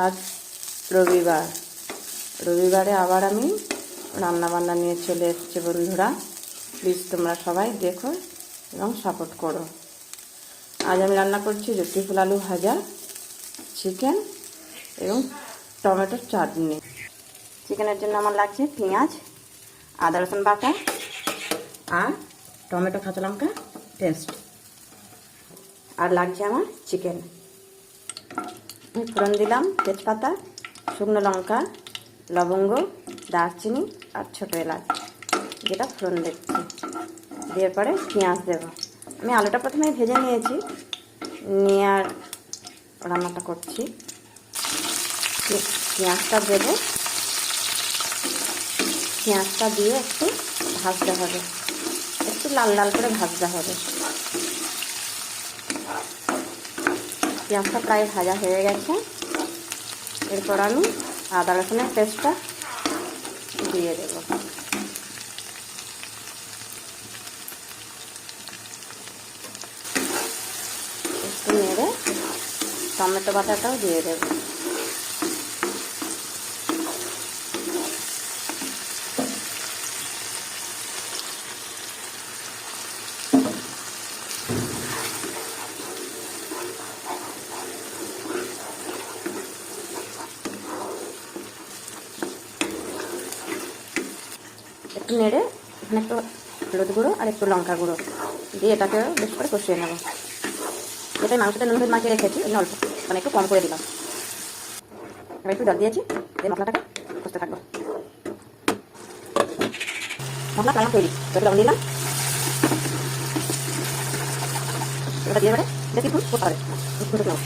আজ রবিবারে আবার আমি রান্না বান্না নিয়ে চলে এসেছি বন্ধুরা। প্লিজ তোমরা সবাই দেখো এবং সাপোর্ট করো। আজ আমি রান্না করছি রুটি ফুল আলু ভাজা, চিকেন এবং টমেটোর চাটনি। চিকেনের জন্য আমার লাগছে পেঁয়াজ, আদা রসুন বাটা আর টমেটো কাঁচা লঙ্কা পেস্ট, আর লাগছে আমার চিকেন। ফোড়ন দিলাম তেজপাতা, শুকনো লঙ্কা, লবঙ্গ, দারচিনি আর ছোটো এলাচ, যেটা ফোড়ন দিচ্ছি। দিয়ে পরে পেঁয়াজ দেব। আমি আলুটা প্রথমে ভেজে নিয়েছি, নিয়ে আর রান্নাটা করছি। পেঁয়াজটা দেবো, পেঁয়াজটা দিয়ে একটু ভাজতে হবে, একটু লাল লাল করে ভাজতে হবে। পেঁয়াজটা প্রায় ভাজা হয়ে গেছে। এরপর আমি আদা রসুনের পেস্টটা দিয়ে দেব। একটু নেড়ে টমেটো বাটাটাও দিয়ে দেব। একটু নেড়ে এখানে একটু হলুদ গুঁড়ো আর একটু লঙ্কা গুঁড়ো দিয়ে এটাকে বেশ করে কষিয়ে নেব। এটাই মাংসটা নুন হলুদ মাখিয়ে রেখেছি, এমনি অল্প মানে একটু কম করে দিলাম। এবার একটু জল দিয়েছি, এই মশলাটাকে কষতে থাকবো। মশলা প্রায় তৈরি, একটু লবণ দিলাম। এটা দিয়ে এবারে বেশি ফুল করতে হবে, ফুটে নেব।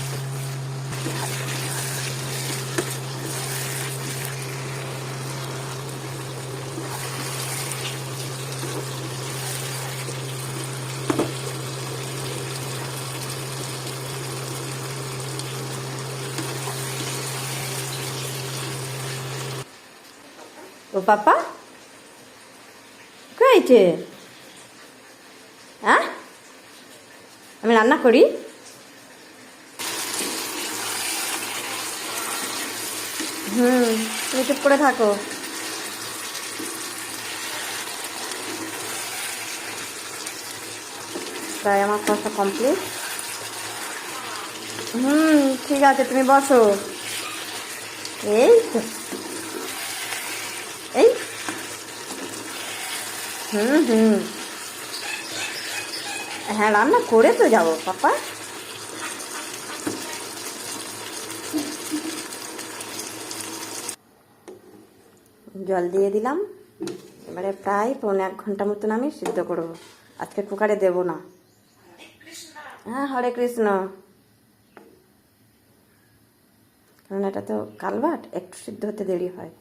ও পাপা কে হয়েছে? হ্যাঁ, আমি রান্না করি। তুমি চুপ করে থাকো। প্রায় আমার কষা কমপ্লিট। ঠিক আছে, তুমি বসো। এই তো, এই হ্যাঁ, রান্না করে তো যাবো পাপা। জল দিয়ে দিলাম। এবারে প্রায় 1.25 ঘন্টা মতন আমি সিদ্ধ করবো। আজকে কুকারে দেব না। হ্যাঁ, হরে কৃষ্ণ। কারণ এটা তো কালবাট, একটু সিদ্ধ হতে দেরি হয়।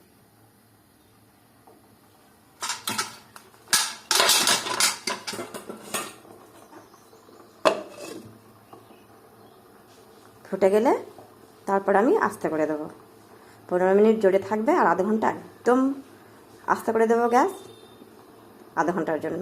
ফুটে গেলে তারপর আমি আস্তে করে দেবো। 15 মিনিট জোরে থাকবে আর আধা ঘন্টা একদম আস্তে করে দেবো গ্যাস, আধা ঘন্টার জন্য।